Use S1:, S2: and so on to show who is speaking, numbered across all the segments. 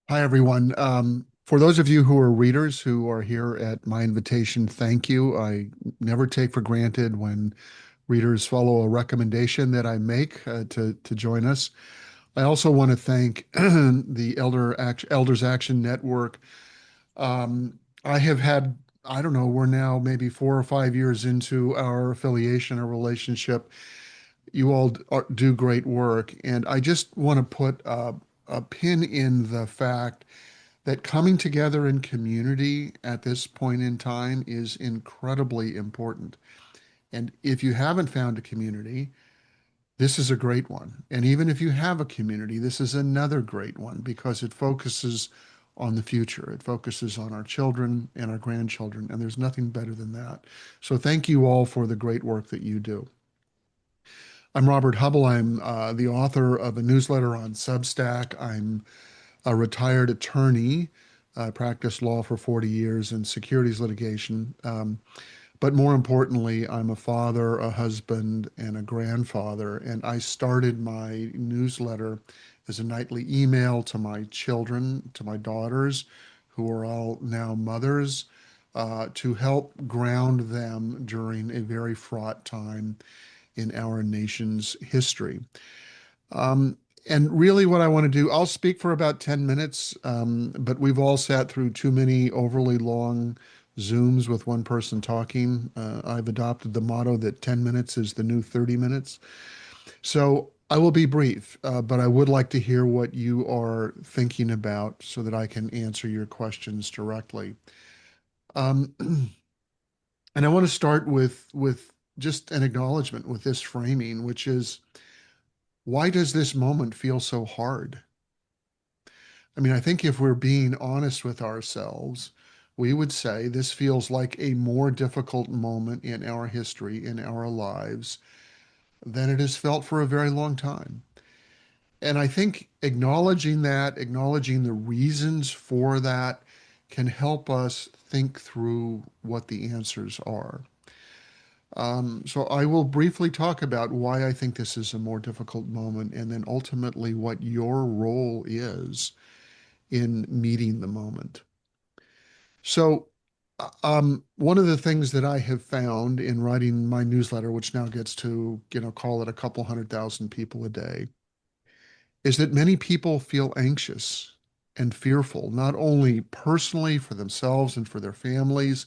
S1: Hi, everyone. For those of you who are readers who are here at my invitation, thank you. I never take for granted when readers follow a recommendation that I make to join us. I also want to thank the Elders Action Network. I have had, I don't know, we're now maybe 4 or 5 years into our affiliation or relationship. You all do great work, and I just want to put a pin in the fact that coming together in community at this point in time is incredibly important. And if you haven't found a community, this is a great one. And even if you have a community, this is another great one because it focuses on the future. It focuses on our children and our grandchildren, and there's nothing better than that. So thank you all for the great work that you do. I'm Robert Hubbell. I'm the author of a newsletter on Substack. I'm a retired attorney. I practiced law for 40 years in securities litigation. But more importantly, I'm a father, a husband, and a grandfather. And I started my newsletter as a nightly email to my children, to my daughters, who are all now mothers, to help ground them during a very fraught time in our nation's history. Um, and really, what I want to do, I'll speak for about 10 minutes, but we've all sat through too many overly long Zooms with one person talking. I've adopted the motto that 10 minutes is the new 30 minutes. So I will be brief, but I would like to hear what you are thinking about so that I can answer your questions directly. Um, and I want to start with just an acknowledgement with this framing, which is why does this moment feel so hard? I mean, I think if we're being honest with ourselves, we would say this feels like a more difficult moment in our history, in our lives, than it has felt for a very long time. And I think acknowledging that, acknowledging the reasons for that, can help us think through what the answers are. So I will briefly talk about why I think this is a more difficult moment and then ultimately what your role is in meeting the moment. So, one of the things that I have found in writing my newsletter, which now gets to, call it a couple 100,000 people a day, is that many people feel anxious and fearful, not only personally for themselves and for their families,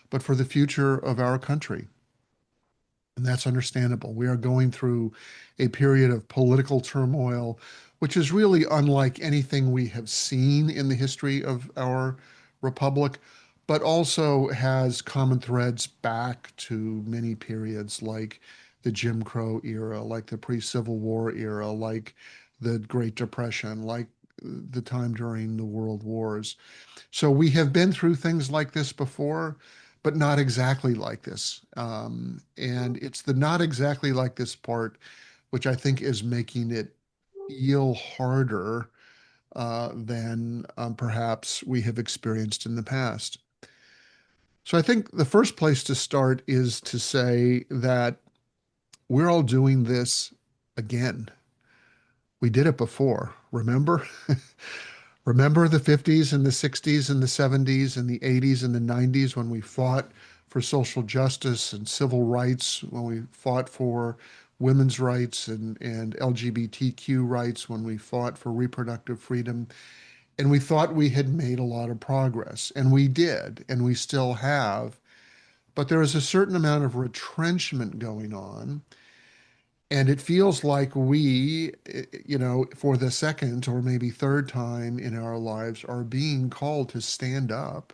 S1: but for the future of our country. And that's understandable. We are going through a period of political turmoil, which is really unlike anything we have seen in the history of our republic, but also has common threads back to many periods like the Jim Crow era, like the pre-Civil War era, like the Great Depression, like the time during the World Wars. So we have been through things like this before, but not exactly like this. And it's the not exactly like this part, which I think is making it feel harder than perhaps we have experienced in the past. So I think the first place to start is to say that we're all doing this again. We did it before, remember? Remember the 50s and the 60s and the 70s and the 80s and the 90s when we fought for social justice and civil rights, when we fought for women's rights and LGBTQ rights, when we fought for reproductive freedom. And we thought we had made a lot of progress, and we did, and we still have. But there is a certain amount of retrenchment going on. And it feels like we, for the second or maybe third time in our lives, are being called to stand up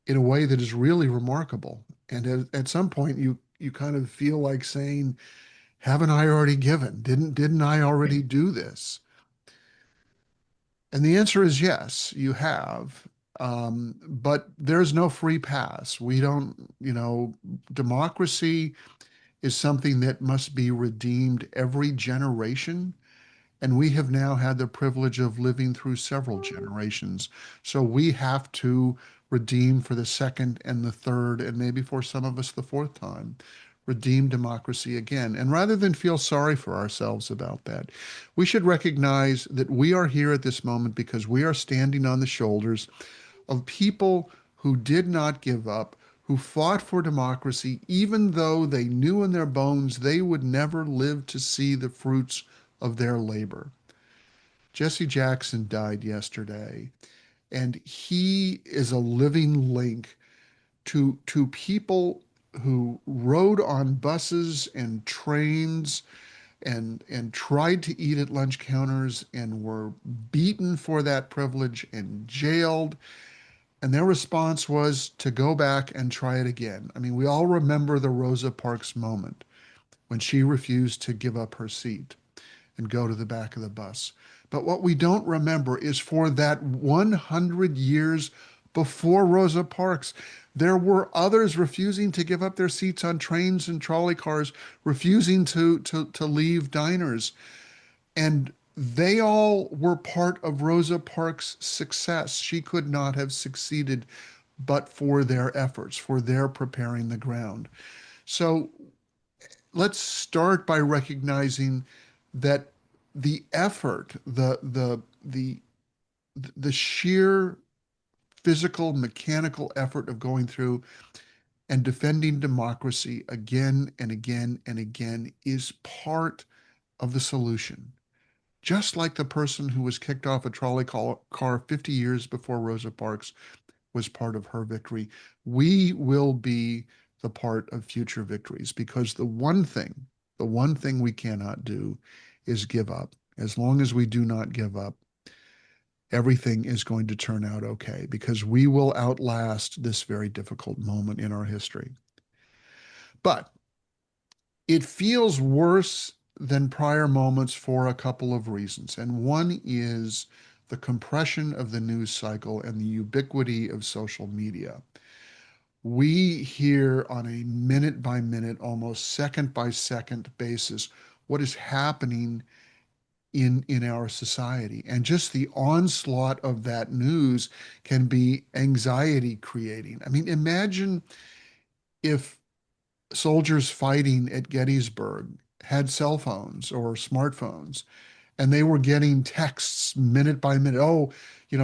S1: in a way that is really remarkable. And at some point, you kind of feel like saying, "Haven't I already given? Didn't I already do this?" And the answer is yes, you have. But there's no free pass. We don't, democracy is something that must be redeemed every generation. And we have now had the privilege of living through several generations. So we have to redeem for the second and the third, and maybe for some of us, the fourth time, redeem democracy again. And rather than feel sorry for ourselves about that, we should recognize that we are here at this moment because we are standing on the shoulders of people who did not give up, who fought for democracy, even though they knew in their bones they would never live to see the fruits of their labor. Jesse Jackson died yesterday, and he is a living link to people who rode on buses and trains and tried to eat at lunch counters and were beaten for that privilege and jailed. And their response was to go back and try it again. I mean, we all remember the Rosa Parks moment when she refused to give up her seat and go to the back of the bus. But what we don't remember is for that 100 years before Rosa Parks, there were others refusing to give up their seats on trains and trolley cars, refusing to leave diners. And they all were part of Rosa Parks' success. She could not have succeeded but for their efforts, for their preparing the ground. So let's start by recognizing that the effort, the sheer physical, mechanical effort of going through and defending democracy again and again and again is part of the solution. Just like the person who was kicked off a trolley car 50 years before Rosa Parks was part of her victory, we will be the part of future victories because the one thing we cannot do is give up. As long as we do not give up, everything is going to turn out okay because we will outlast this very difficult moment in our history. But it feels worse than prior moments for a couple of reasons. And one is the compression of the news cycle and the ubiquity of social media. We hear on a minute by minute, almost second by second basis what is happening in our society. And just the onslaught of that news can be anxiety creating. I mean, imagine if soldiers fighting at Gettysburg had cell phones or smartphones and they were getting texts minute by minute. Oh,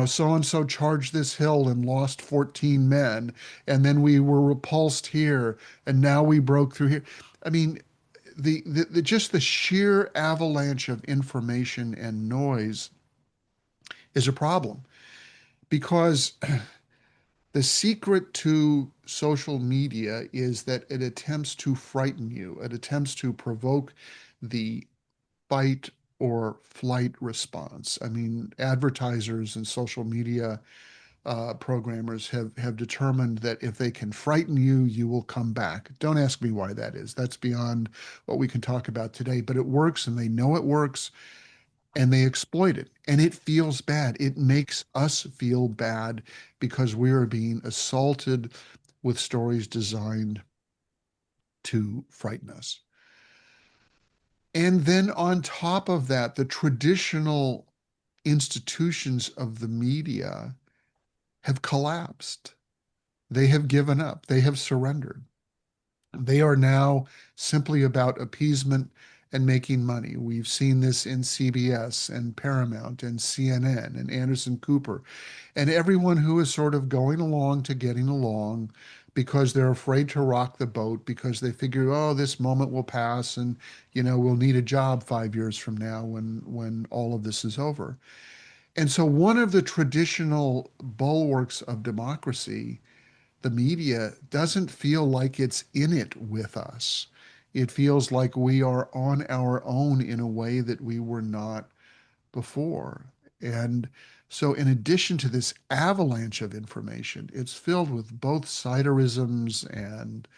S1: so and so charged this hill and lost 14 men. And then we were repulsed here. And now we broke through here. I mean, the just the sheer avalanche of information and noise is a problem because the secret to social media is that it attempts to frighten you. It attempts to provoke the fight or flight response. I mean, advertisers and social media programmers have determined that if they can frighten you, you will come back. Don't ask me why that is. That's beyond what we can talk about today, but it works and they know it works and they exploit it. And it feels bad. It makes us feel bad because we are being assaulted with stories designed to frighten us. And then on top of that, the traditional institutions of the media have collapsed. They have given up. They have surrendered. They are now simply about appeasement and making money. We've seen this in CBS and Paramount and CNN and Anderson Cooper and everyone who is sort of going along to getting along because they're afraid to rock the boat because they figure, oh, this moment will pass and, we'll need a job 5 years from now when all of this is over. And so one of the traditional bulwarks of democracy, the media, doesn't feel like it's in it with us. It feels like we are on our own in a way that we were not before. And so, in addition to this avalanche of information, it's filled with both siderisms and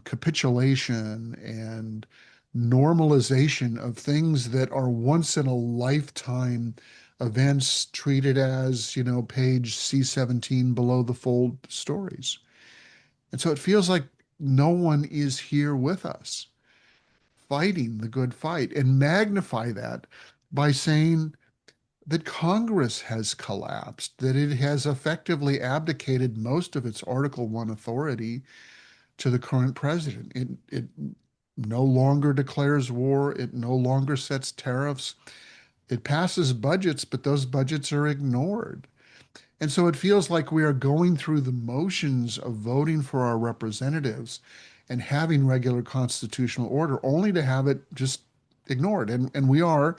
S1: capitulation and normalization of things that are once in a lifetime events treated as, page C17 below the fold stories. And so it feels like no one is here with us fighting the good fight and magnify that by saying that Congress has collapsed, that it has effectively abdicated most of its Article 1 authority to the current president. It no longer declares war. It no longer sets tariffs. It passes budgets, but those budgets are ignored. And so it feels like we are going through the motions of voting for our representatives and having regular constitutional order only to have it just ignored. And we are,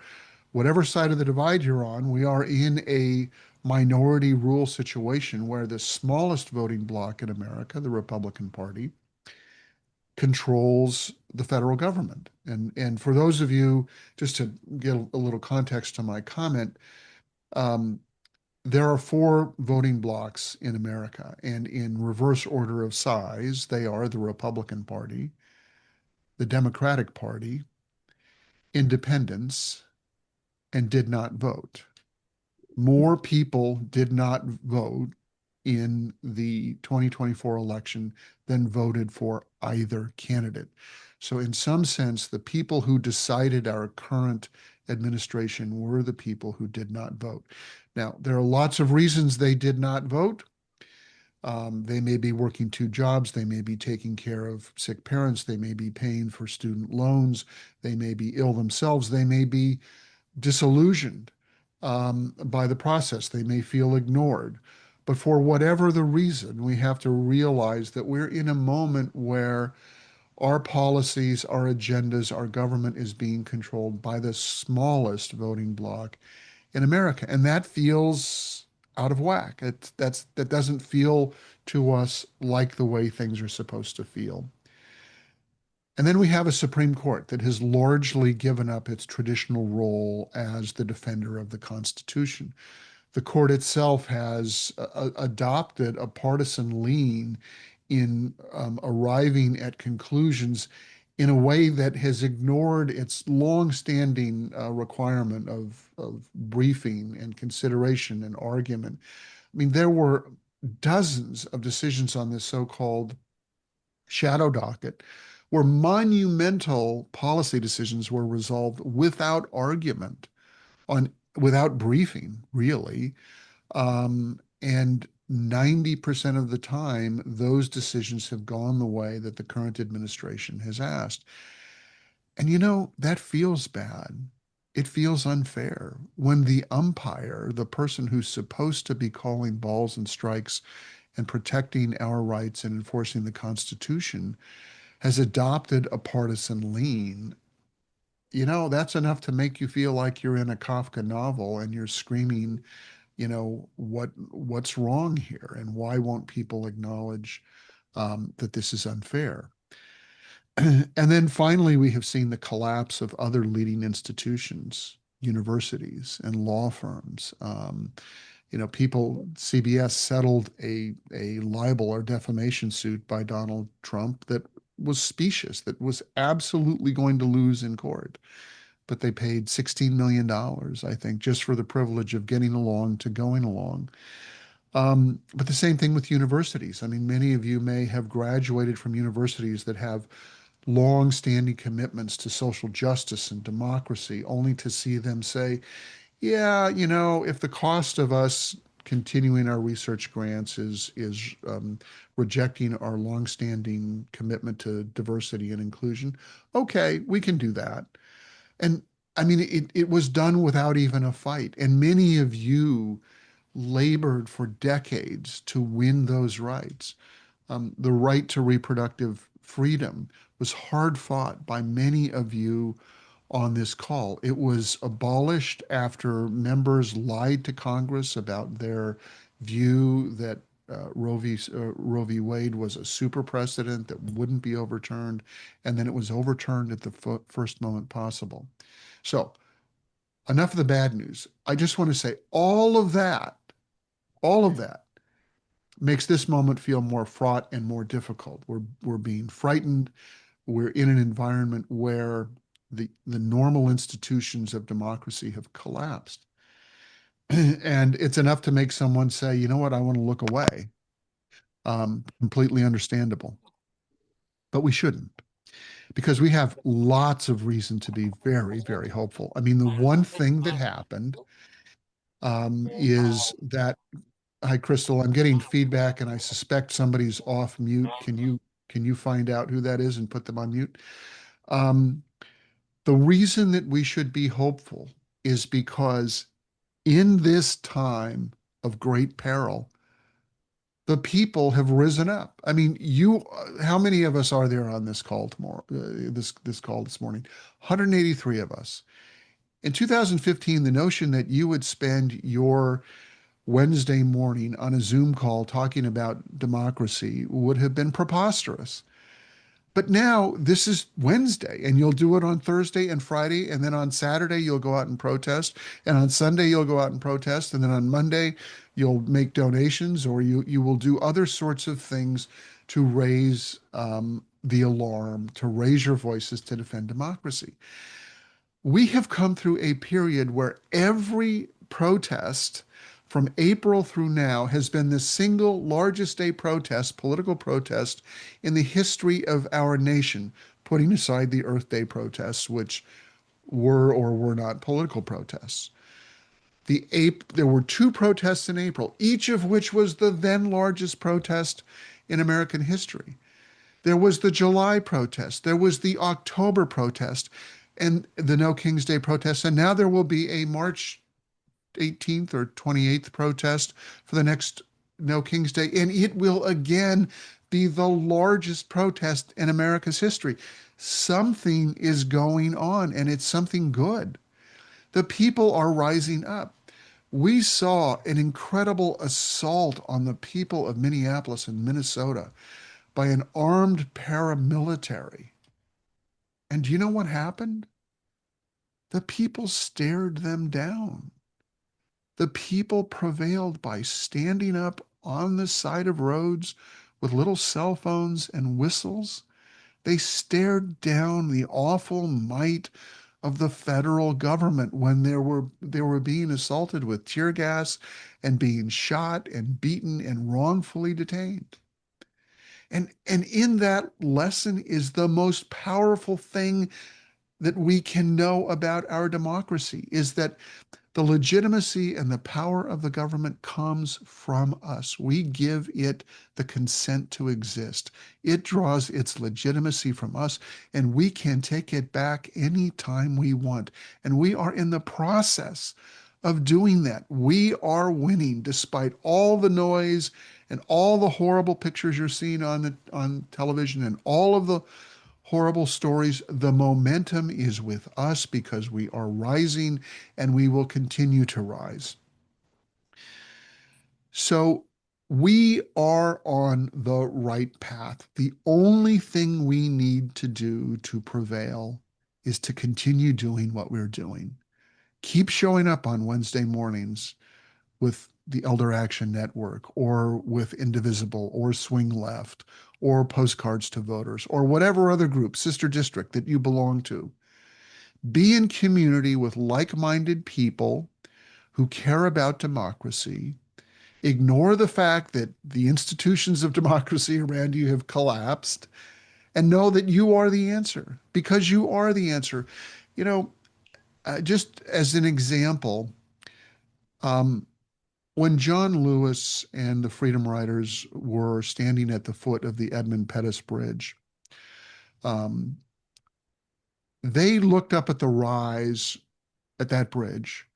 S1: whatever side of the divide you're on, we are in a minority rule situation where the smallest voting bloc in America, the Republican Party, controls the federal government. And for those of you, just to get a little context to my comment, um, there are four voting blocs in America, and in reverse order of size, they are the Republican Party, the Democratic Party, independents, and did not vote. More people did not vote in the 2024 election than voted for either candidate. So, in some sense, the people who decided our current administration were the people who did not vote. Now, there are lots of reasons they did not vote. They may be working two jobs. They may be taking care of sick parents. They may be paying for student loans. They may be ill themselves. They may be disillusioned by the process. They may feel ignored. But for whatever the reason, we have to realize that we're in a moment where our policies, our agendas, our government is being controlled by the smallest voting bloc in America. And that feels out of whack. That doesn't feel to us like the way things are supposed to feel. And then we have a Supreme Court that has largely given up its traditional role as the defender of the Constitution. The court itself has adopted a partisan lean in arriving at conclusions in a way that has ignored its longstanding requirement of briefing and consideration and argument. I mean, there were dozens of decisions on this so-called shadow docket where monumental policy decisions were resolved without argument on without briefing, really. And 90% of the time, those decisions have gone the way that the current administration has asked. And that feels bad. It feels unfair when the umpire, the person who's supposed to be calling balls and strikes and protecting our rights and enforcing the Constitution, has adopted a partisan lean. That's enough to make you feel like you're in a Kafka novel and you're screaming, what's wrong here and why won't people acknowledge that this is unfair? And then finally, we have seen the collapse of other leading institutions, universities and law firms. CBS settled a libel or defamation suit by Donald Trump that was specious, that was absolutely going to lose in court. But they paid $16 million, I think, just for the privilege of getting along to going along. But the same thing with universities. I mean, many of you may have graduated from universities that have long-standing commitments to social justice and democracy, only to see them say, yeah, if the cost of us continuing our research grants is rejecting our longstanding commitment to diversity and inclusion, okay, we can do that. And I mean, it was done without even a fight. And many of you labored for decades to win those rights. The right to reproductive freedom was hard fought by many of you on this call. It was abolished after members lied to Congress about their view that Roe v. Wade was a super precedent that wouldn't be overturned, and then it was overturned at the first moment possible. So, enough of the bad news. I just want to say all of that makes this moment feel more fraught and more difficult. We're being frightened. We're in an environment where the normal institutions of democracy have collapsed. And it's enough to make someone say, you know what, I want to look away. Completely understandable. But we shouldn't, because we have lots of reason to be very, very hopeful. I mean, the one thing that happened is that, hi, Crystal, I'm getting feedback and I suspect somebody's off mute. Can you Can you find out who that is and put them on mute? Um, the reason that we should be hopeful is because in this time of great peril, the people have risen up. I mean, how many of us are there on this call tomorrow? This call this morning, 183 of us. In 2015, the notion that you would spend your Wednesday morning on a Zoom call talking about democracy would have been preposterous. But now this is Wednesday, and you'll do it on Thursday and Friday, and then on Saturday you'll go out and protest, and on Sunday you'll go out and protest, and then on Monday you'll make donations, or you will do other sorts of things to raise the alarm, to raise your voices to defend democracy. We have come through a period where every protest from April through now has been the single largest day protest, political protest, in the history of our nation, putting aside the Earth Day protests, which were or were not political protests. There were two protests in April, each of which was the then largest protest in American history. There was the July protest, there was the October protest, and the No King's Day protest, and now there will be a March 18th or 28th protest for the next No King's Day, and it will again be the largest protest in America's history. Something is going on, and it's something good. The people are rising up. We saw an incredible assault on the people of Minneapolis and Minnesota by an armed paramilitary. And do you know what happened? The people stared them down. The people prevailed by standing up on the side of roads with little cell phones and whistles. They stared down the awful might of the federal government when they were being assaulted with tear gas and being shot and beaten and wrongfully detained. And in that lesson is the most powerful thing that we can know about our democracy, is that the legitimacy and the power of the government comes from us. We give it the consent to exist. It draws its legitimacy from us, and we can take it back anytime we want. And we are in the process of doing that. We are winning despite all the noise and all the horrible pictures you're seeing on television and all of the horrible stories. The momentum is with us because we are rising and we will continue to rise. So we are on the right path. The only thing we need to do to prevail is to continue doing what we're doing. Keep showing up on Wednesday mornings with the Elder Action Network or with Indivisible or Swing Left or Postcards to Voters or whatever other group, sister district that you belong to. Be in community with like-minded people who care about democracy. Ignore the fact that the institutions of democracy around you have collapsed and know that you are the answer because you are the answer. You know, just as an example, um, when John Lewis and the Freedom Riders were standing at the foot of the Edmund Pettus Bridge, um, they looked up at the rise at that bridge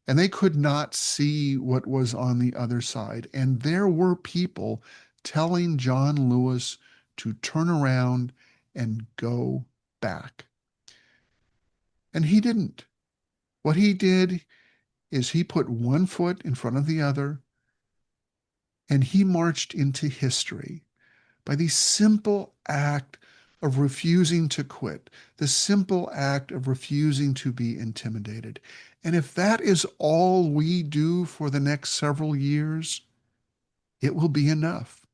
S1: and they could not see what was on the other side. And there were people telling John Lewis to turn around and go back. And he didn't. What he did is he put one foot in front of the other and he marched into history by the simple act of refusing to quit, the simple act of refusing to be intimidated. And if that is all we do for the next several years, it will be enough.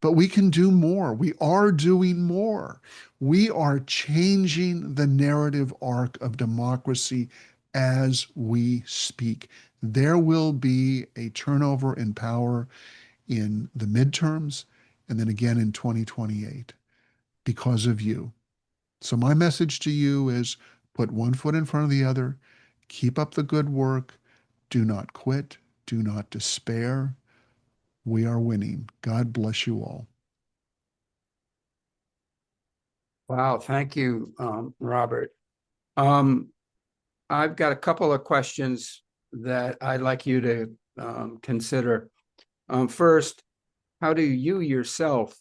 S1: But we can do more. We are doing more. We are changing the narrative arc of democracy as we speak. There will be a turnover in power in the midterms and then again in 2028 because of you. So my message to you is put one foot in front of the other, keep up the good work, do not quit, do not despair. We are winning. God bless you all.
S2: Wow, thank you, Robert. Um, I've got a couple of questions that I'd like you to consider. First, how do you yourself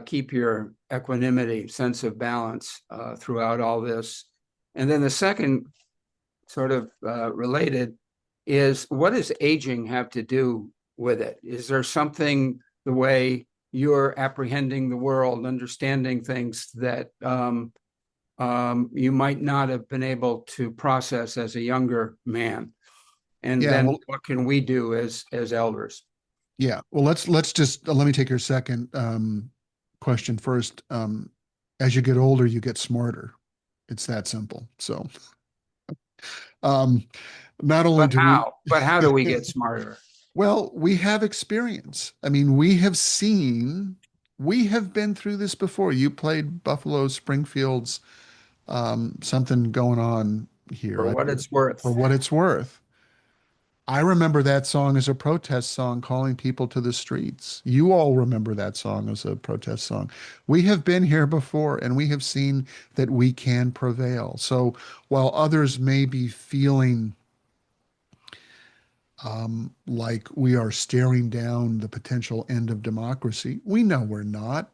S2: keep your equanimity, sense of balance throughout all this? And then the second, sort of related, is what does aging have to do with it? Is there something the way you're apprehending the world, understanding things that you might not have been able to process as a younger man? And
S1: Yeah,
S2: then
S1: well,
S2: what can we do as elders?
S1: yeah. Well, let's just let me take your second question first. As you get older, you get smarter. It's that simple. So, um, not only
S2: But
S1: do we,
S2: how? But how do we get smarter?
S1: well, we have experience. I mean, we have been through this before. You played Buffalo Springfield's something going on here.
S2: For what it's worth.
S1: For what it's worth. I remember that song as a protest song calling people to the streets. You all remember that song as a protest song. We have been here before and we have seen that we can prevail. So while others may be feeling like we are staring down the potential end of democracy, we know we're not.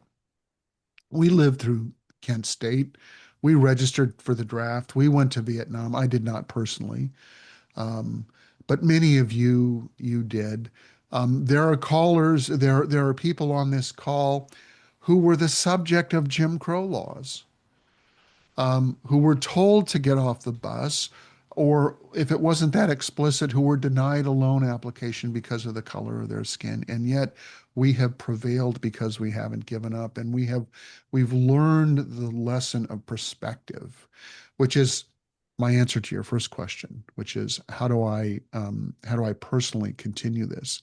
S1: We lived through Kent State. We registered for the draft. We went to Vietnam. I did not personally. Um, but many of you did. There are callers, there are people on this call who were the subject of Jim Crow laws, who were told to get off the bus, or if it wasn't that explicit, who were denied a loan application because of the color of their skin. And yet we have prevailed because we haven't given up, and we've learned the lesson of perspective, which is my answer to your first question, which is how do I personally continue this?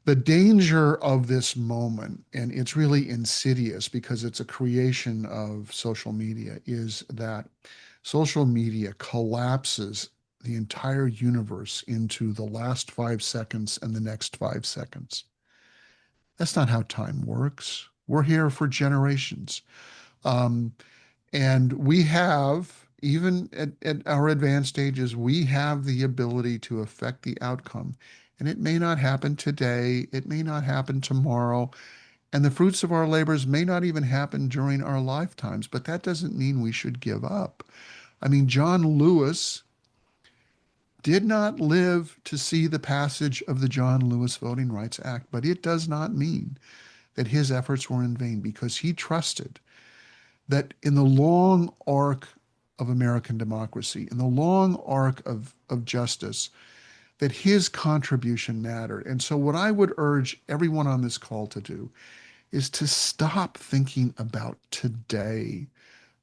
S1: The danger of this moment, and it's really insidious because it's a creation of social media, is that social media collapses the entire universe into the last 5 seconds and the next 5 seconds. That's not how time works. We're here for generations. Um, and we have, even at our advanced ages, we have the ability to affect the outcome. And it may not happen today, it may not happen tomorrow, and the fruits of our labors may not even happen during our lifetimes, but that doesn't mean we should give up. I mean, John Lewis did not live to see the passage of the John Lewis Voting Rights Act, but it does not mean that his efforts were in vain because he trusted that in the long arc of American democracy, in the long arc of justice, that his contribution mattered. And so, what I would urge everyone on this call to do is to stop thinking about today,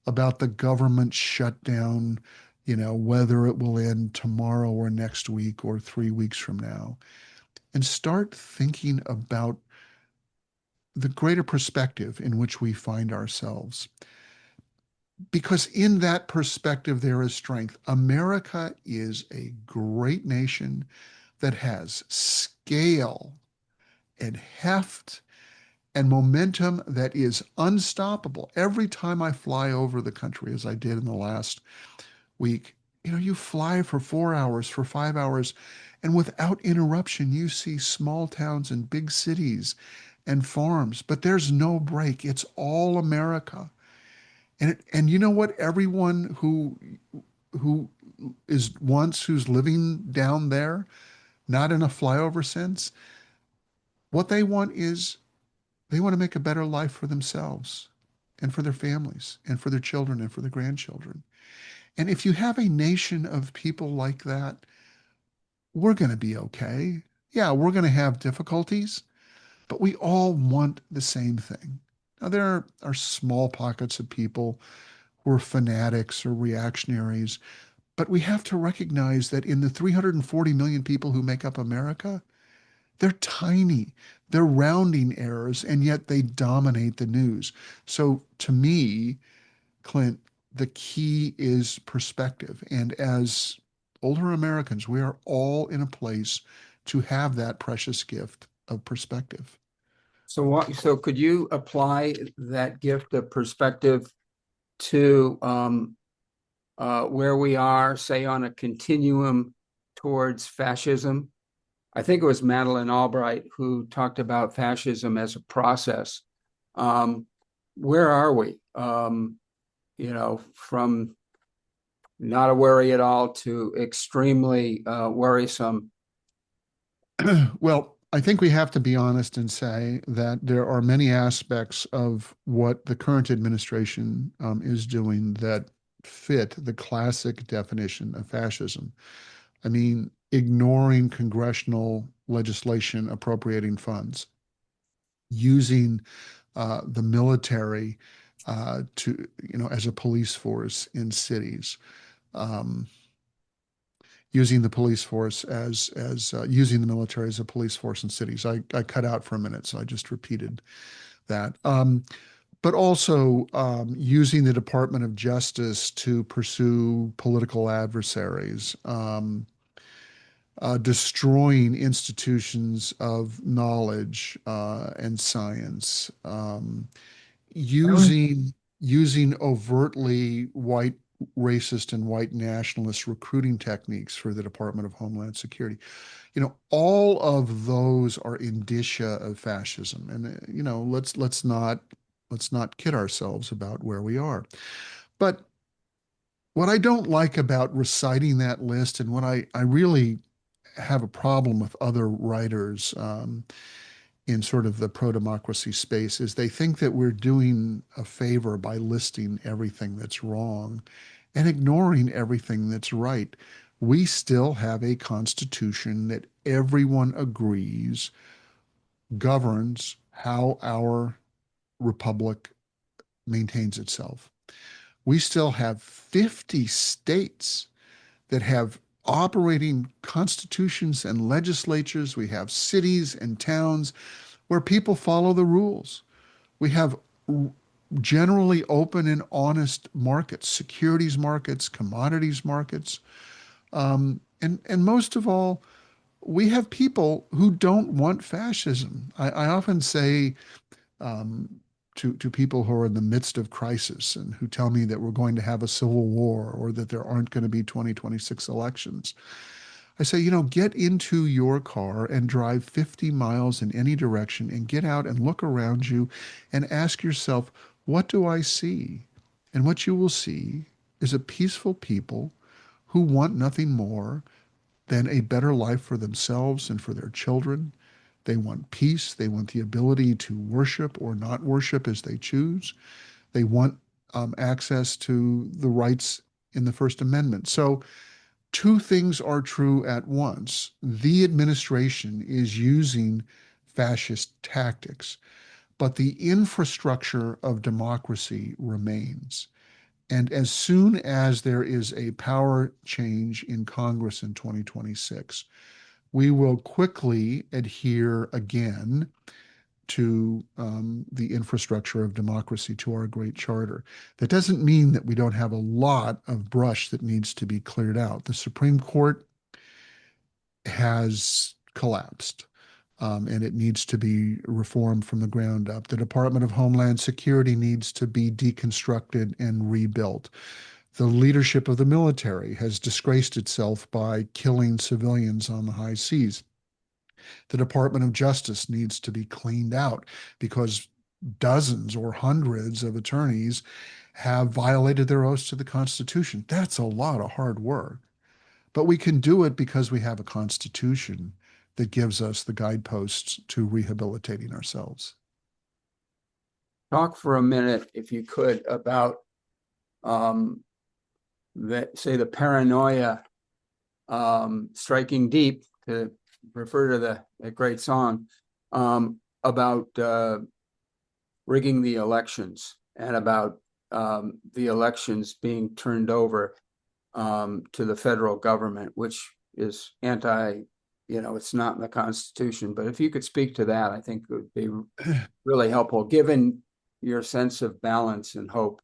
S1: about the government shutdown, whether it will end tomorrow or next week or 3 weeks from now, and start thinking about the greater perspective in which we find ourselves. Because in that perspective, there is strength. America is a great nation that has scale and heft and momentum that is unstoppable. Every time I fly over the country, as I did in the last week, you fly for 4 hours, for 5 hours, and without interruption, you see small towns and big cities and farms, but there's no break. It's all America. And you know what? Everyone who who's living down there, not in a flyover sense, what they want is they want to make a better life for themselves and for their families and for their children and for their grandchildren. And if you have a nation of people like that, we're going to be okay. Yeah, we're going to have difficulties, but we all want the same thing. Now, there are small pockets of people who are fanatics or reactionaries, but we have to recognize that in the 340 million people who make up America, they're tiny. They're rounding errors, and yet they dominate the news. So to me, Clint, the key is perspective. And as older Americans, we are all in a place to have that precious gift of perspective.
S2: So could you apply that gift of perspective to where we are, say, on a continuum towards fascism? I think it was Madeleine Albright who talked about fascism as a process. Um, where are we? From not a worry at all to extremely worrisome.
S1: Well, I think we have to be honest and say that there are many aspects of what the current administration is doing that fit the classic definition of fascism. I mean, ignoring congressional legislation appropriating funds, using the military to, as a police force in cities, um, using the police force as using the military as a police force in cities. I cut out for a minute, so I just repeated that. But also using the Department of Justice to pursue political adversaries, destroying institutions of knowledge and science, using overtly white racist and white nationalist recruiting techniques for the Department of Homeland Security. All of those are indicia of fascism. And let's not kid ourselves about where we are. But what I don't like about reciting that list, and what I really have a problem with other writers in sort of the pro-democracy space, is they think that we're doing a favor by listing everything that's wrong and ignoring everything that's right. We still have a constitution that everyone agrees governs how our republic maintains itself. We still have 50 states that have operating constitutions and legislatures. We have cities and towns where people follow the rules. We have generally open and honest markets, securities markets, commodities markets. And most of all, we have people who don't want fascism. I often say to people who are in the midst of crisis and who tell me that we're going to have a civil war or that there aren't going to be 2026 elections, I say, get into your car and drive 50 miles in any direction and get out and look around you and ask yourself, what do I see? And what you will see is a peaceful people who want nothing more than a better life for themselves and for their children. They want peace. They want the ability to worship or not worship as they choose. They want access to the rights in the First Amendment. So, two things are true at once. The administration is using fascist tactics, but the infrastructure of democracy remains. And as soon as there is a power change in Congress in 2026, we will quickly adhere again to the infrastructure of democracy, to our great charter. That doesn't mean that we don't have a lot of brush that needs to be cleared out. The Supreme Court has collapsed. And it needs to be reformed from the ground up. The Department of Homeland Security needs to be deconstructed and rebuilt. The leadership of the military has disgraced itself by killing civilians on the high seas. The Department of Justice needs to be cleaned out because dozens or hundreds of attorneys have violated their oaths to the Constitution. That's a lot of hard work. But we can do it because we have a Constitution that gives us the guideposts to rehabilitating ourselves.
S2: Talk for a minute, if you could, about the paranoia striking deep, to refer to the great song, about rigging the elections and about the elections being turned over to the federal government, which is it's not in the Constitution. But if you could speak to that, I think it would be really helpful, given your sense of balance and hope.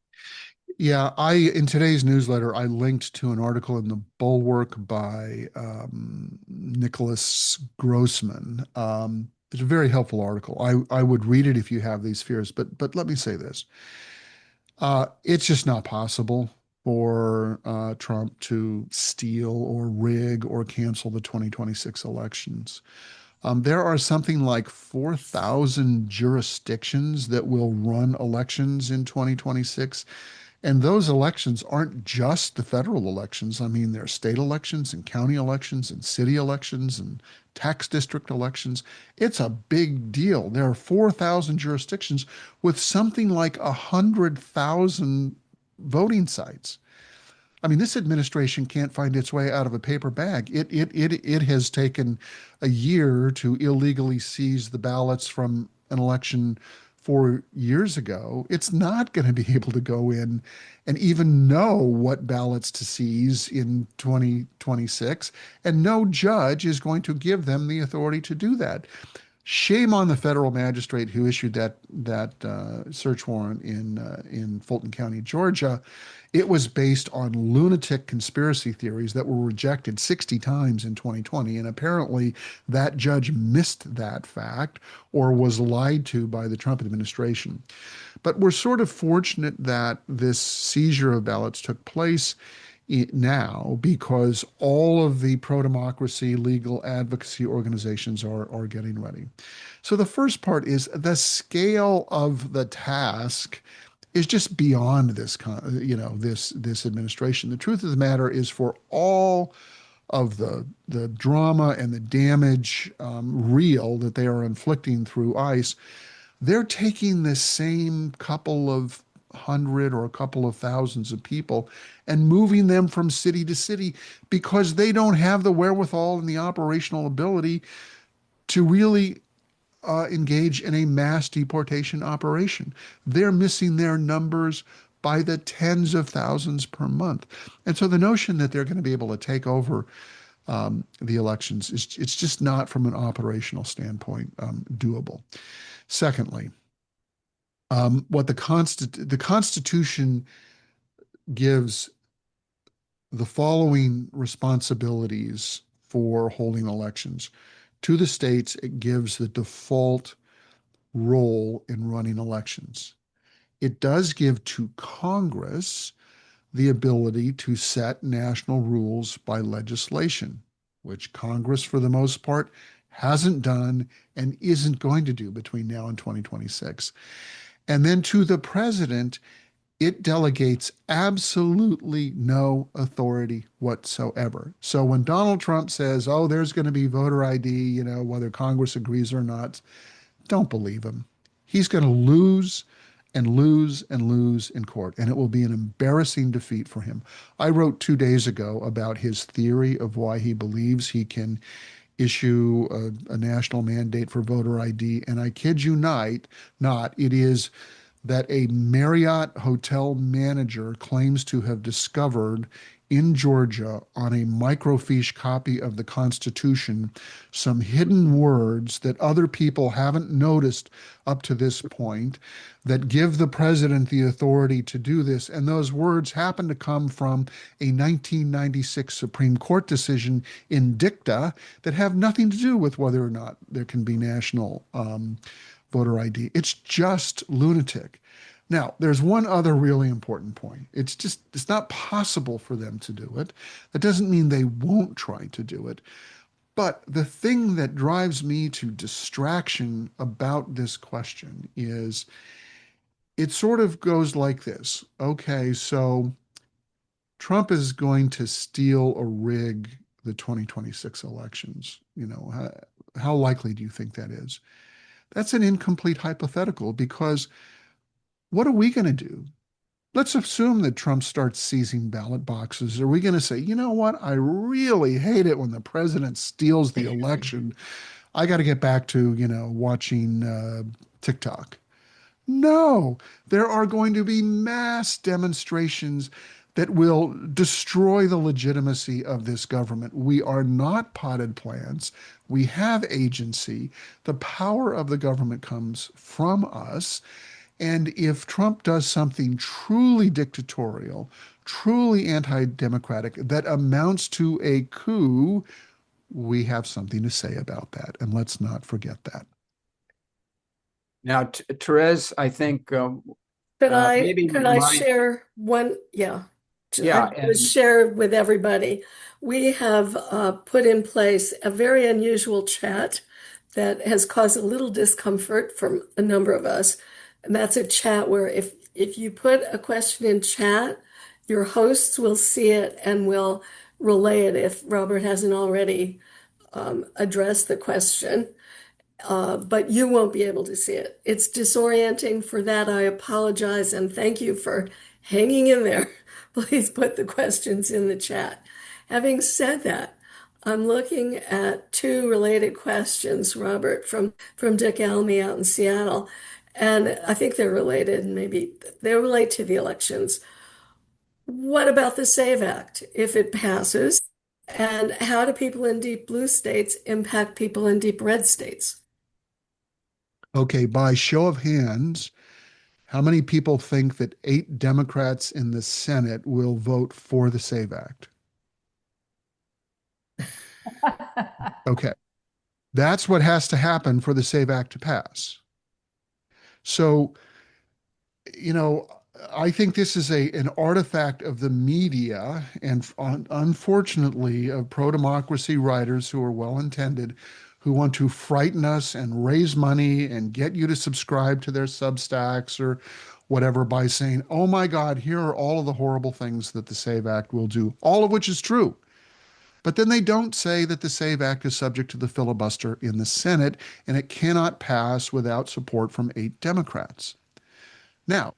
S1: Yeah, in today's newsletter, I linked to an article in the Bulwark by Nicholas Grossman. It's a very helpful article. I would read it if you have these fears, but let me say this. It's just not possible for Trump to steal or rig or cancel the 2026 elections. There are something like 4,000 jurisdictions that will run elections in 2026. And those elections aren't just the federal elections. I mean, there are state elections and county elections and city elections and tax district elections. It's a big deal. There are 4,000 jurisdictions with something like 100,000 voting sites. I mean, this administration can't find its way out of a paper bag. It has taken a year to illegally seize the ballots from an election 4 years ago. It's not going to be able to go in and even know what ballots to seize in 2026, and no judge is going to give them the authority to do that. Shame on the federal magistrate who issued that search warrant in Fulton County, Georgia. It was based on lunatic conspiracy theories that were rejected 60 times in 2020, and apparently that judge missed that fact or was lied to by the Trump administration. But we're sort of fortunate that this seizure of ballots took place now because all of the pro-democracy legal advocacy organizations are getting ready. So the first part is the scale of the task is just beyond this administration. The truth of the matter is, for all of the drama and the damage real that they are inflicting through ICE, they're taking the same couple of hundred or a couple of thousands of people and moving them from city to city because they don't have the wherewithal and the operational ability to really engage in a mass deportation operation. They're missing their numbers by the tens of thousands per month. And so the notion that they're going to be able to take over the elections is it's just not, from an operational standpoint, doable. Secondly, what the Constitution gives the following responsibilities for holding elections. To the states, it gives the default role in running elections. It does give to Congress the ability to set national rules by legislation, which Congress, for the most part, hasn't done and isn't going to do between now and 2026. And then to the president, it delegates absolutely no authority whatsoever. So when Donald Trump says, oh, there's going to be voter ID, whether Congress agrees or not, don't believe him. He's going to lose and lose and lose in court, and it will be an embarrassing defeat for him. I wrote 2 days ago about his theory of why he believes he can issue a national mandate for voter ID, and I kid you not, it is that a Marriott hotel manager claims to have discovered in Georgia on a microfiche copy of the Constitution some hidden words that other people haven't noticed up to this point that give the president the authority to do this. And those words happen to come from a 1996 Supreme Court decision in dicta that have nothing to do with whether or not there can be national voter ID. It's just lunatic. Now, there's one other really important point. It's not possible for them to do it. That doesn't mean they won't try to do it. But the thing that drives me to distraction about this question is it sort of goes like this. Okay, so Trump is going to steal or rig the 2026 elections. How likely do you think that is? That's an incomplete hypothetical because what are we going to do? Let's assume that Trump starts seizing ballot boxes. Are we going to say, you know what? I really hate it when the president steals the election. I got to get back to, watching TikTok. No, there are going to be mass demonstrations that will destroy the legitimacy of this government. We are not potted plants. We have agency. The power of the government comes from us. And if Trump does something truly dictatorial, truly anti-democratic, that amounts to a coup, we have something to say about that. And let's not forget that.
S2: Now, Therese, I think
S3: Could I
S2: maybe
S3: could I
S2: my,
S3: share one? Yeah, I
S2: yeah,
S3: want to
S2: and
S3: share with everybody. We have put in place a very unusual chat that has caused a little discomfort from a number of us. And that's a chat where if you put a question in chat, your hosts will see it and will relay it if Robert hasn't already addressed the question. But you won't be able to see it. It's disorienting. For that, I apologize and thank you for hanging in there. Please put the questions in the chat. Having said that, I'm looking at two related questions, Robert, from Dick Almy out in Seattle. And I think they're related, and maybe they relate to the elections. What about the SAVE Act if it passes? And how do people in deep blue states impact people in deep red states?
S1: Okay, by show of hands, how many people think that 8 Democrats in the Senate will vote for the SAVE Act? Okay, that's what has to happen for the SAVE Act to pass. So, you know, I think this is an artifact of the media and unfortunately of pro-democracy writers who are well-intended, who want to frighten us and raise money and get you to subscribe to their Substacks or whatever by saying, oh my God, here are all of the horrible things that the SAVE Act will do, all of which is true. But then they don't say that the SAVE Act is subject to the filibuster in the Senate and it cannot pass without support from 8 Democrats. Now,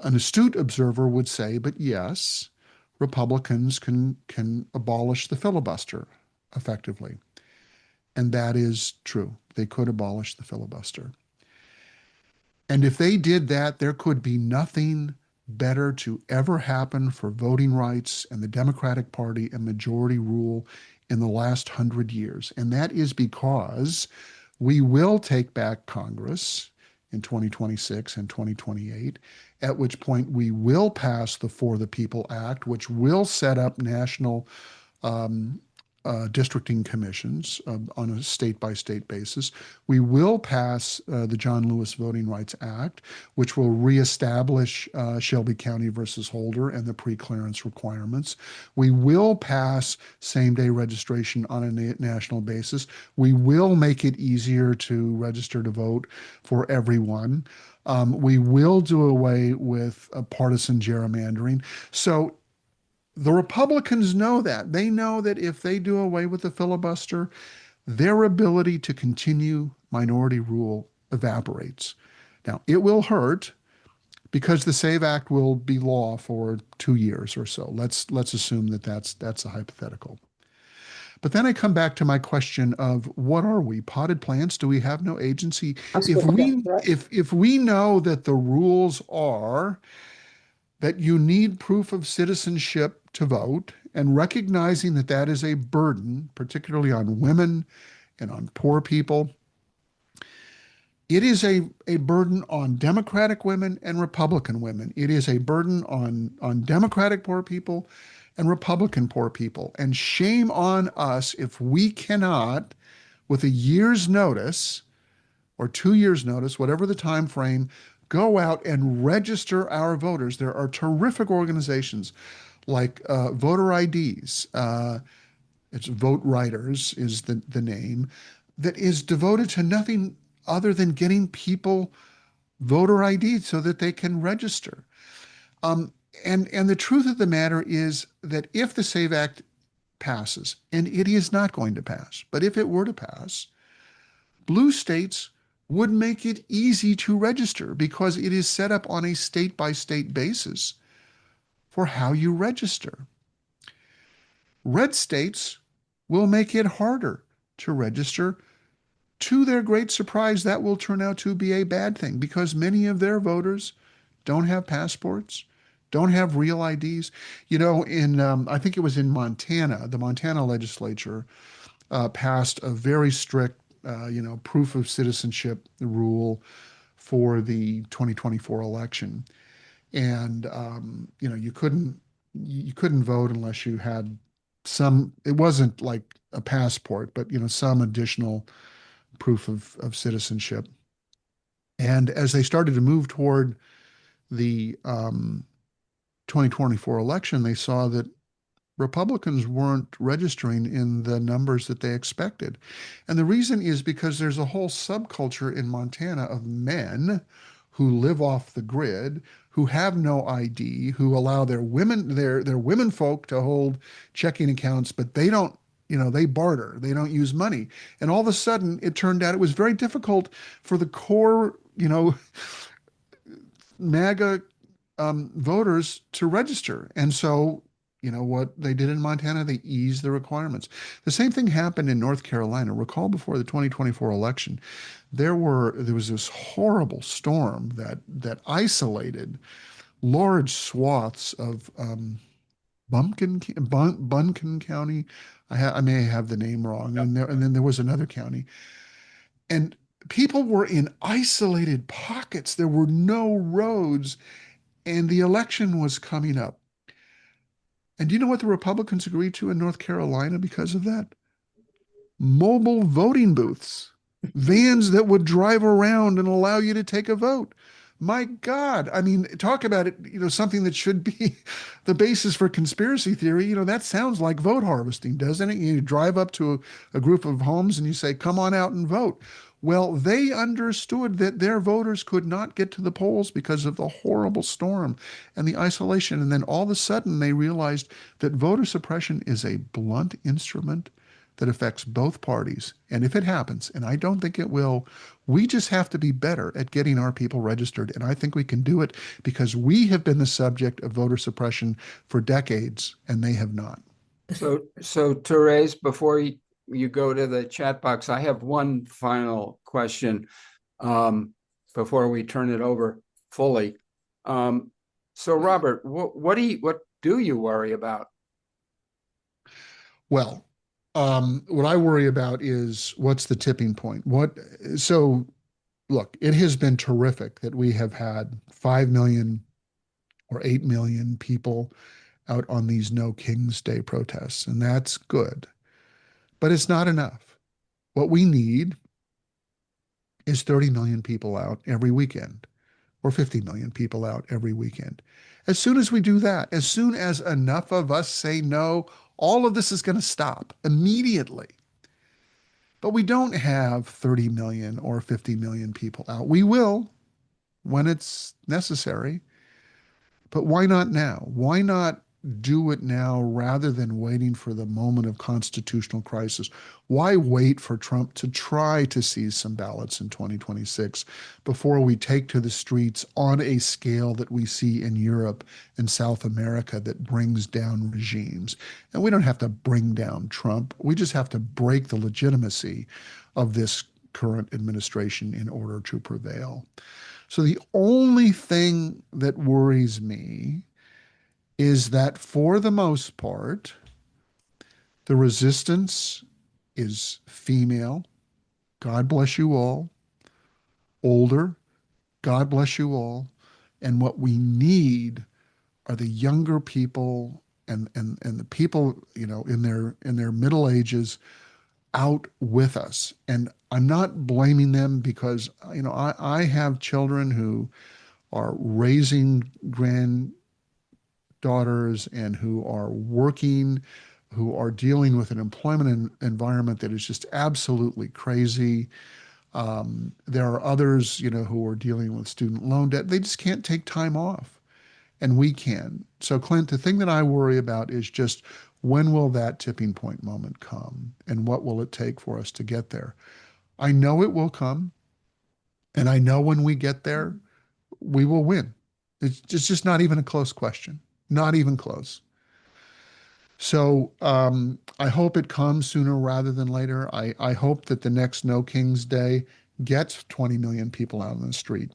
S1: an astute observer would say, but yes, Republicans can abolish the filibuster effectively. And that is true. They could abolish the filibuster. And if they did that, there could be nothing better to ever happen for voting rights and the Democratic Party and majority rule in the last 100 years. And that is because we will take back Congress in 2026 and 2028, at which point we will pass the For the People Act, which will set up national um, districting commissions on a state by state basis. We will pass the John Lewis Voting Rights Act, which will reestablish Shelby County versus Holder and the pre-clearance requirements. We will pass same-day registration on a national basis. We will make it easier to register to vote for everyone. We will do away with partisan gerrymandering. So the Republicans know that. They know that if they do away with the filibuster, their ability to continue minority rule evaporates. Now, it will hurt because the SAVE Act will be law for 2 years or so. Let's assume that that's a hypothetical. But then I come back to my question of what are we? Potted plants? Do we have no agency? If we if we know that the rules are that you need proof of citizenship to vote, and recognizing that that is a burden, particularly on women and on poor people. It is a burden on Democratic women and Republican women. It is a burden on Democratic poor people and Republican poor people. And shame on us if we cannot, with a year's notice or 2 years' notice, whatever the time frame, go out and register our voters. There are terrific organizations like voter IDs. It's Vote Writers is the name that is devoted to nothing other than getting people voter ID so that they can register. Um, and the truth of the matter is that if the SAVE Act passes, and it is not going to pass, but if it were to pass, blue states would make it easy to register because it is set up on a state by state basis for how you register. Red states will make it harder to register. To their great surprise, that will turn out to be a bad thing because many of their voters don't have passports, don't have real IDs. You know, I think it was in Montana, the Montana legislature passed a very strict, proof of citizenship rule for the 2024 election, and you couldn't vote unless you had some. It wasn't like a passport, but some additional proof of citizenship. And as they started to move toward the 2024 election, they saw that Republicans weren't registering in the numbers that they expected. And the reason is because there's a whole subculture in Montana of men who live off the grid, who have no ID, who allow their women folk to hold checking accounts, but they don't, they barter, they don't use money. And all of a sudden it turned out it was very difficult for the core, MAGA voters to register. And so, what they did in Montana, they eased the requirements. The same thing happened in North Carolina. Recall before the 2024 election, there was this horrible storm that isolated large swaths of Buncombe County. I may have the name wrong, and then there was another county, and people were in isolated pockets. There were no roads, and the election was coming up. And do you know what the Republicans agreed to in North Carolina because of that? Mobile voting booths, vans that would drive around and allow you to take a vote. My God, I mean, talk about it, something that should be the basis for conspiracy theory. That sounds like vote harvesting, doesn't it? You drive up to a group of homes and you say, come on out and vote. Well, they understood that their voters could not get to the polls because of the horrible storm and the isolation. And then all of a sudden they realized that voter suppression is a blunt instrument that affects both parties. And if it happens, and I don't think it will, we just have to be better at getting our people registered. And I think we can do it because we have been the subject of voter suppression for decades and they have not.
S2: So Therese, before you go to the chat box, I have one final question before we turn it over fully. So Robert, what do you worry about?
S1: Well, what I worry about is what's the tipping point? So look, it has been terrific that we have had 5 million or 8 million people out on these No King's Day protests, and that's good. But it's not enough. What we need is 30 million people out every weekend or 50 million people out every weekend. As soon as we do that, as soon as enough of us say no, all of this is going to stop immediately. But we don't have 30 million or 50 million people out. We will when it's necessary. But why not now? Why not do it now rather than waiting for the moment of constitutional crisis? Why wait for Trump to try to seize some ballots in 2026 before we take to the streets on a scale that we see in Europe and South America that brings down regimes? And we don't have to bring down Trump. We just have to break the legitimacy of this current administration in order to prevail. So the only thing that worries me is that for the most part, the resistance is female, God bless you all, older, God bless you all. And what we need are the younger people and the people, in their middle ages out with us. And I'm not blaming them because, I have children who are raising granddaughters and who are working, who are dealing with an employment environment that is just absolutely crazy. There are others, who are dealing with student loan debt. They just can't take time off, and we can. So, Clint, the thing that I worry about is just when will that tipping point moment come, and what will it take for us to get there? I know it will come, and I know when we get there, we will win. It's just not even a close question, not even close. So I hope it comes sooner rather than later. I hope that the next No King's Day gets 20 million people out on the street.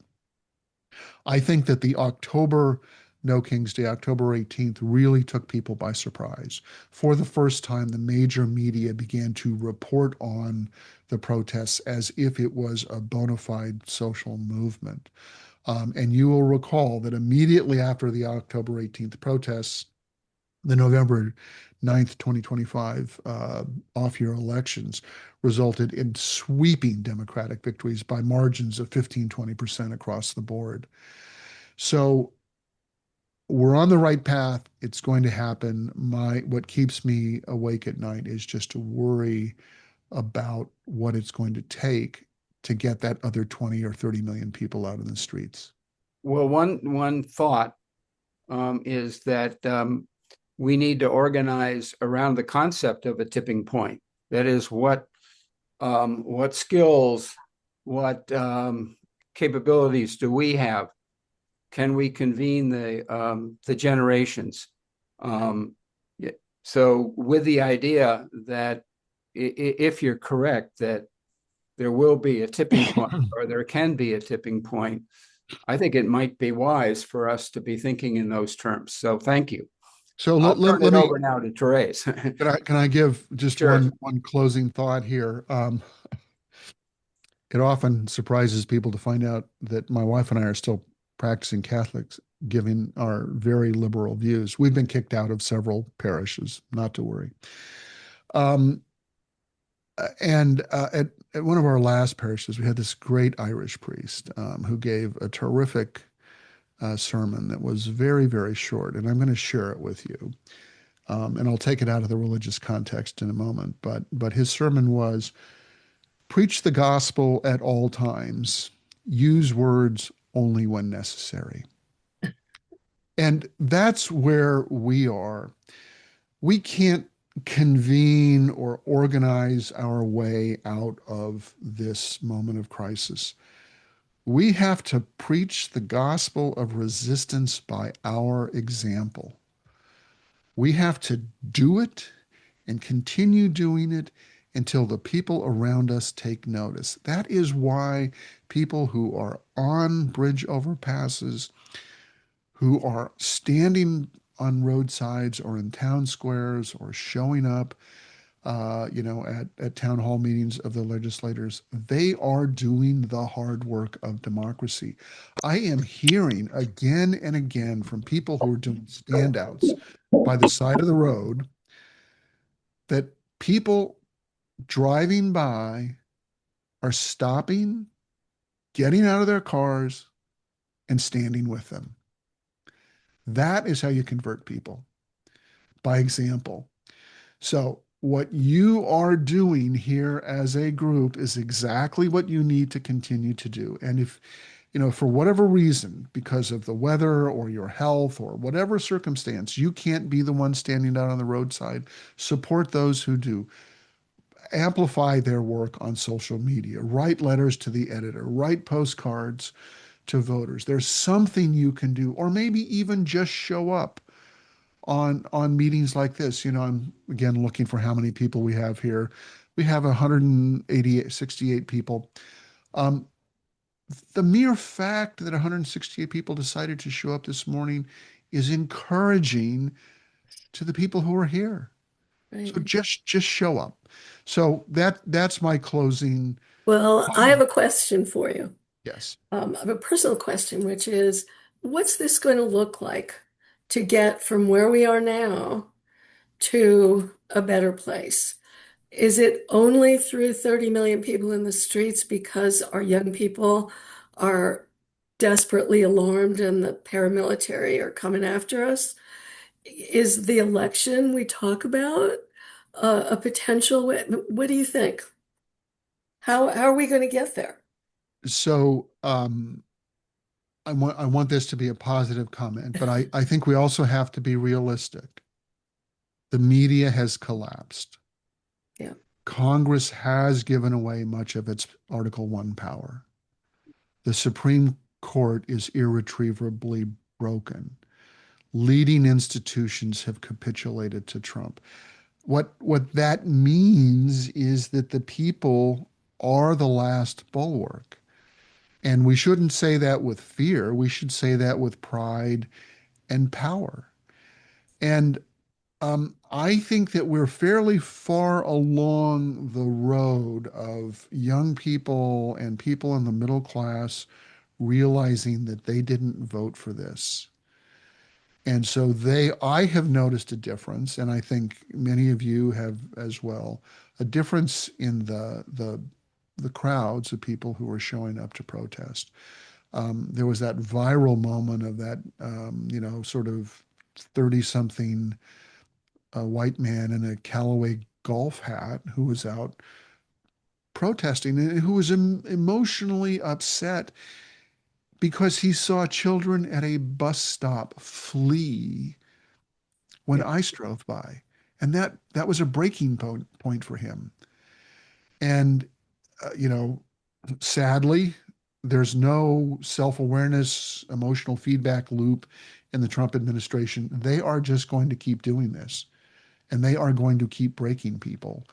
S1: I think that the October No King's Day, October 18th, really took people by surprise. For the first time, the major media began to report on the protests as if it was a bona fide social movement. And you will recall that immediately after the October 18th protests, The November 9th, 2025 off-year elections resulted in sweeping Democratic victories by margins of 15-20% across the board. So we're on the right path. It's going to happen. What keeps me awake at night is just to worry about what it's going to take to get that other 20 or 30 million people out in the streets.
S2: Well, one thought is that we need to organize around the concept of a tipping point. That is, what skills, what capabilities do we have? Can we convene the generations? So with the idea that if you're correct that there will be a tipping point or there can be a tipping point, I think it might be wise for us to be thinking in those terms. So thank you.
S1: So
S2: I'll turn
S1: let
S2: it
S1: me,
S2: over now to Therese.
S1: can I give just
S2: Sure.
S1: one closing thought here? It often surprises people to find out that my wife and I are still practicing Catholics, giving our very liberal views. We've been kicked out of several parishes, not to worry. And at one of our last parishes, we had this great Irish priest who gave a terrific sermon that was very, very short. And I'm going to share it with you. And I'll take it out of the religious context in a moment. But his sermon was, preach the gospel at all times, use words only when necessary. And that's where we are. We can't convene or organize our way out of this moment of crisis. We have to preach the gospel of resistance by our example. We have to do it and continue doing it until the people around us take notice. That is why people who are on bridge overpasses, who are standing on roadsides or in town squares or showing up, at town hall meetings of the legislators, they are doing the hard work of democracy. I am hearing again and again from people who are doing standouts by the side of the road that people driving by are stopping, getting out of their cars, and standing with them. That is how you convert people, by example. So, what you are doing here as a group is exactly what you need to continue to do. And if, for whatever reason, because of the weather or your health or whatever circumstance, you can't be the one standing out on the roadside, support those who do. Amplify their work on social media, write letters to the editor, write postcards to voters. There's something you can do, or maybe even just show up on meetings like this. I'm again looking for how many people we have here. We have 168 people. The mere fact that 168 people decided to show up this morning is encouraging to the people who are here.
S3: Right.
S1: So just show up. So that's my closing.
S3: Well, I have a question for you.
S1: Yes.
S3: I have a personal question, which is, what's this going to look like to get from where we are now to a better place? Is it only through 30 million people in the streets because our young people are desperately alarmed and the paramilitary are coming after us? Is the election we talk about a potential? What do you think? How are we going to get there?
S1: So I want this to be a positive comment, but I think we also have to be realistic. The media has collapsed.
S3: Yeah.
S1: Congress has given away much of its Article 1 power. The Supreme Court is irretrievably broken. Leading institutions have capitulated to Trump. What that means is that the people are the last bulwark. And we shouldn't say that with fear. We should say that with pride and power. And I think that we're fairly far along the road of young people and people in the middle class realizing that they didn't vote for this. And so I have noticed a difference, and I think many of you have as well, a difference in the crowds of people who are showing up to protest. There was that viral moment of that, sort of 30 something white man in a Callaway golf hat who was out protesting and who was emotionally upset because he saw children at a bus stop flee when
S2: Yeah.
S1: ICE drove by. And that was a breaking point for him. And, you know, sadly, there's no self-awareness, emotional feedback loop in the Trump administration. They are just going to keep doing this, and they are going to keep breaking people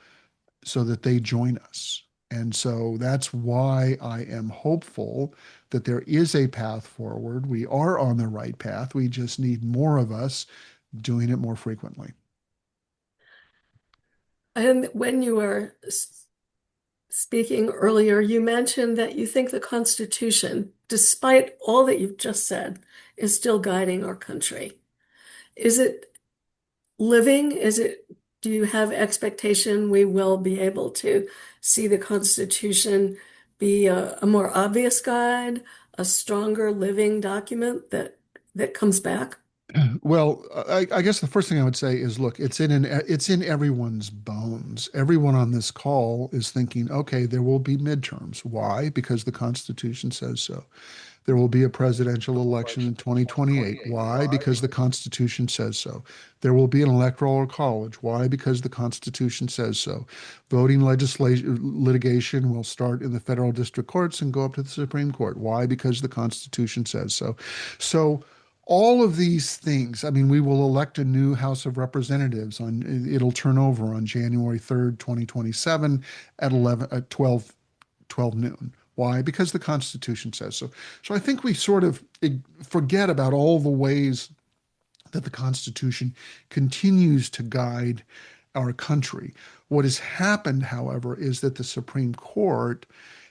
S1: so that they join us. And so that's why I am hopeful that there is a path forward. We are on the right path. We just need more of us doing it more frequently.
S3: And when you were speaking earlier, you mentioned that you think the Constitution, despite all that you've just said, is still guiding our country. Is it living? Do you have expectation we will be able to see the Constitution be a more obvious guide, a stronger living document that comes back?
S1: Well, I guess the first thing I would say is, look, it's in everyone's bones. Everyone on this call is thinking, okay, there will be midterms. Why? Because the Constitution says so. There will be a presidential election in 2028. Why? Because the Constitution says so. There will be an electoral college. Why? Because the Constitution says so. Voting legislation litigation will start in the federal district courts and go up to the Supreme Court. Why? Because the Constitution says so. So all of these things, I mean, we will elect a new House of Representatives it'll turn over on January 3rd, 2027 at 12 noon. Why? Because the Constitution says so. So I think we sort of forget about all the ways that the Constitution continues to guide our country. What has happened, however, is that the Supreme Court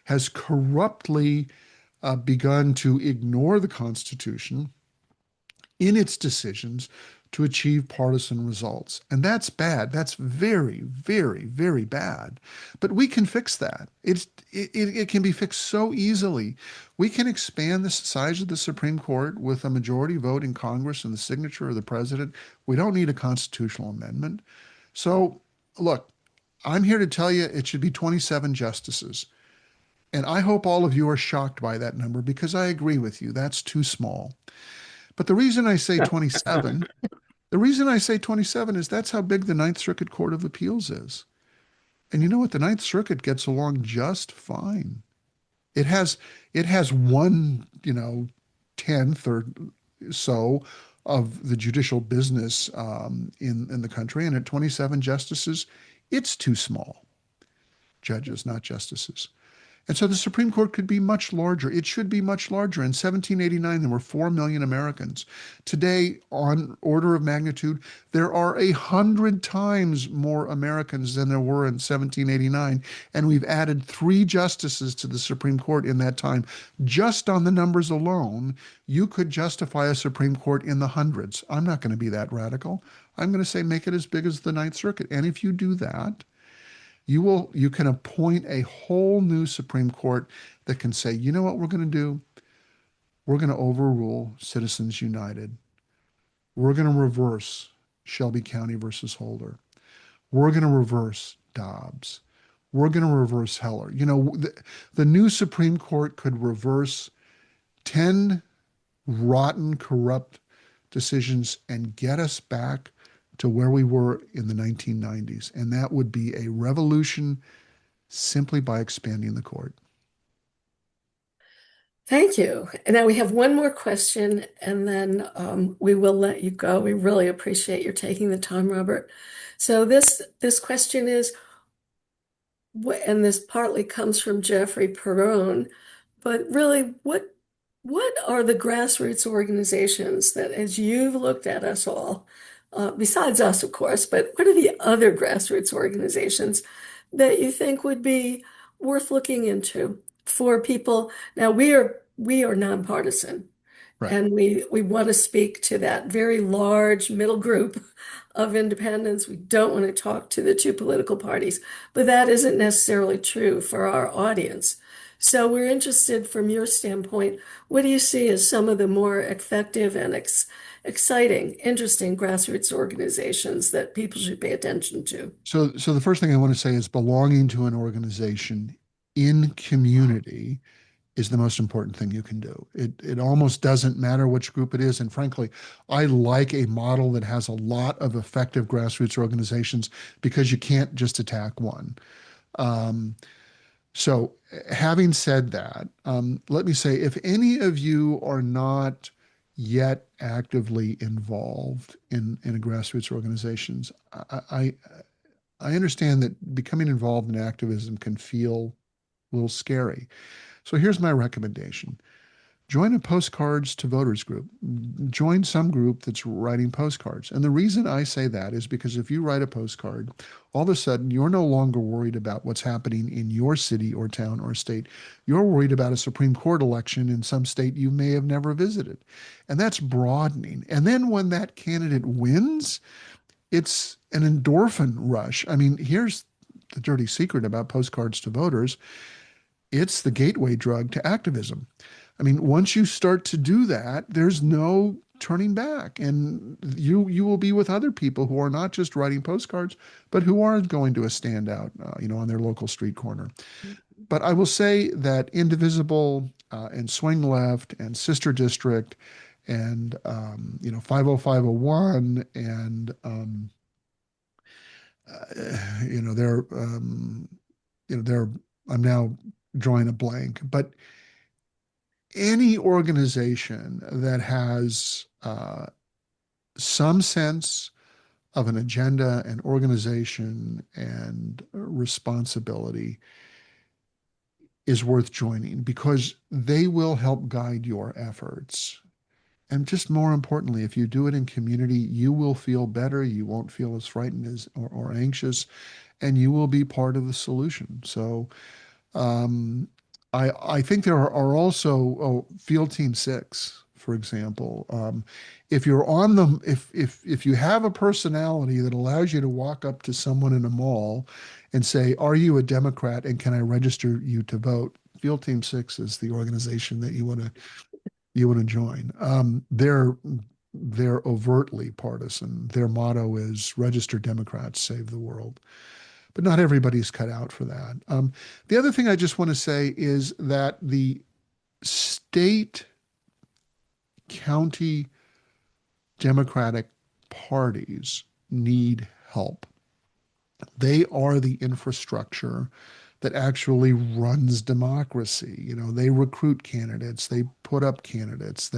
S1: has corruptly begun to ignore the Constitution in its decisions to achieve partisan results. And that's bad. That's very, very, very bad. But we can fix that. It can be fixed so easily. We can expand the size of the Supreme Court with a majority vote in Congress and the signature of the president. We don't need a constitutional amendment. So, look, I'm here to tell you it should be 27 justices. And I hope all of you are shocked by that number because I agree with you. That's too small. But the reason I say 27 The reason I say 27 is that's how big the Ninth Circuit Court of Appeals is. And you know what? The Ninth Circuit gets along just fine. It has one, tenth or so of the judicial business in the country, and at 27 justices, it's too small. Judges, not justices. And so the Supreme Court could be much larger. It should be much larger. In 1789, there were 4 million Americans. Today, on order of magnitude, there are 100 times more Americans than there were in 1789. And we've added 3 justices to the Supreme Court in that time. Just on the numbers alone, you could justify a Supreme Court in the hundreds. I'm not going to be that radical. I'm going to say make it as big as the Ninth Circuit. And if you do that, you can appoint a whole new Supreme Court that can say, you know what we're going to do? We're going to overrule Citizens United. We're going to reverse Shelby County versus Holder. We're going to reverse Dobbs. We're going to reverse Heller. The new Supreme Court could reverse 10 rotten, corrupt decisions and get us back to where we were in the 1990s. And that would be a revolution simply by expanding the court.
S3: Thank you. And now we have one more question, and then we will let you go. We really appreciate your taking the time, Robert. So this question is, and this partly comes from Jeffrey Perrone, but really, what are the grassroots organizations that, as you've looked at us all, besides us, of course, but what are the other grassroots organizations that you think would be worth looking into for people? Now, we are nonpartisan,
S1: Right.
S3: And we want to speak to that very large middle group of independents. We don't want to talk to the two political parties, but that isn't necessarily true for our audience. So we're interested from your standpoint, what do you see as some of the more effective and exciting, interesting grassroots organizations that people should pay attention to?
S1: So the first thing I want to say is belonging to an organization in community is the most important thing you can do. It almost doesn't matter which group it is. And frankly, I like a model that has a lot of effective grassroots organizations because you can't just attack one. Um, so having said that, let me say, if any of you are not yet actively involved in a grassroots organizations, I understand that becoming involved in activism can feel a little scary. So here's my recommendation. Join a postcards to voters group. Join some group that's writing postcards. And the reason I say that is because if you write a postcard, all of a sudden you're no longer worried about what's happening in your city or town or state. You're worried about a Supreme Court election in some state you may have never visited. And that's broadening. And then when that candidate wins, it's an endorphin rush. I mean, here's the dirty secret about postcards to voters. It's the gateway drug to activism. I mean, once you start to do that, there's no turning back, and you will be with other people who are not just writing postcards, but who are going to a standout, on their local street corner. But I will say that Indivisible and Swing Left and Sister District and 50501 and they're they're I'm now drawing a blank, but any organization that has some sense of an agenda and organization and responsibility is worth joining because they will help guide your efforts. And just more importantly, if you do it in community, you will feel better. You won't feel as frightened or anxious, and you will be part of the solution. So um, I think there are also Field Team 6, for example. If you're on the if you have a personality that allows you to walk up to someone in a mall and say, "Are you a Democrat and can I register you to vote?" Field Team 6 is the organization that you want to join. They're overtly partisan. Their motto is "Register Democrats, save the world." But not everybody's cut out for that. The other thing I just want to say is that the state, county Democratic parties need help. They are the infrastructure that actually runs democracy. They recruit candidates, they put up candidates,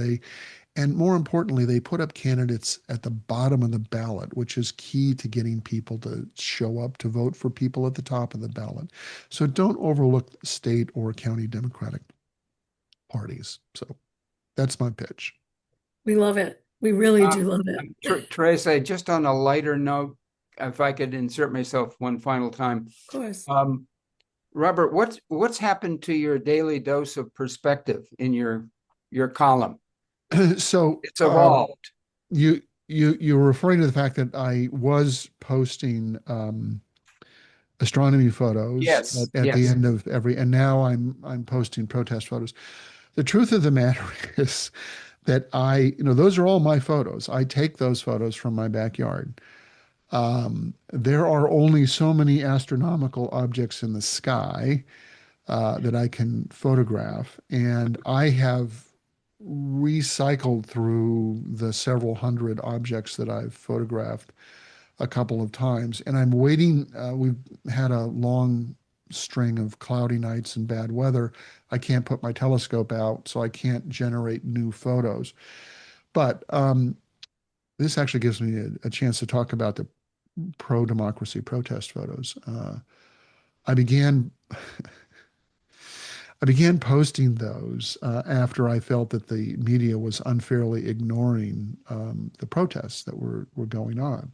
S1: and more importantly, they put up candidates at the bottom of the ballot, which is key to getting people to show up to vote for people at the top of the ballot. So don't overlook state or county Democratic parties. So that's my pitch.
S3: We love it. We really
S2: Um,
S3: do love it. Of
S2: Teresa, just on a lighter note, if I could insert myself one final time.
S3: course.
S2: Robert, what's happened to your daily dose of perspective in your column?
S1: So
S2: It's evolved.
S1: you're referring to the fact that I was posting astronomy photos
S2: Yes,
S1: at the
S2: yes.
S1: end of and now I'm posting protest photos. The truth of the matter is that those are all my photos. I take those photos from my backyard. There are only so many astronomical objects in the sky that I can photograph, and I have recycled through the several hundred objects that I've photographed a couple of times, and I'm waiting. We've had a long string of cloudy nights and bad weather. I can't put my telescope out, so I can't generate new photos. But this actually gives me a chance to talk about the pro-democracy protest photos. I began I began posting those after I felt that the media was unfairly ignoring the protests that were going on.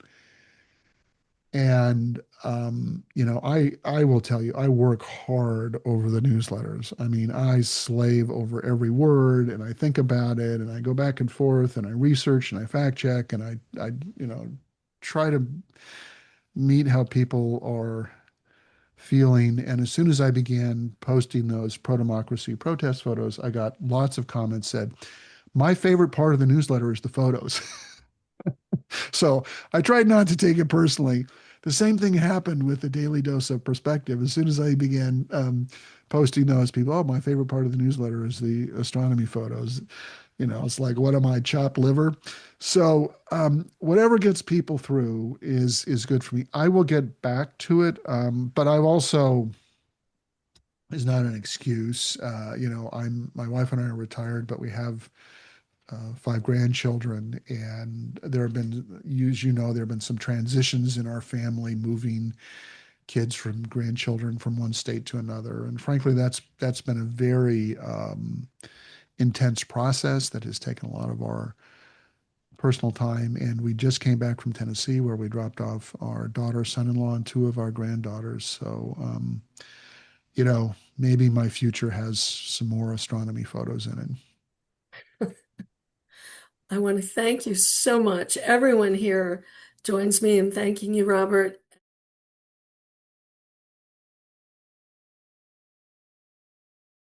S1: And I will tell you, I work hard over the newsletters. I mean, I slave over every word, and I think about it, and I go back and forth, and I research, and I fact check, and I try to meet how people are feeling. And as soon as I began posting those pro-democracy protest photos, I got lots of comments said, my favorite part of the newsletter is the photos. So I tried not to take it personally. The same thing happened with the Daily Dose of Perspective. As soon as I began posting those, people, oh, my favorite part of the newsletter is the astronomy photos. It's like, what am I, chopped liver? So whatever gets people through is good for me. I will get back to it, but I've also is not an excuse. My wife and I are retired, but we have five grandchildren, and there have been, there have been some transitions in our family, moving kids from grandchildren from one state to another, and frankly, that's been a very intense process that has taken a lot of our personal time. And we just came back from Tennessee, where we dropped off our daughter, son-in-law, and two of our granddaughters. So, maybe my future has some more astronomy photos in it.
S3: I want to thank you so much. Everyone here joins me in thanking you, Robert.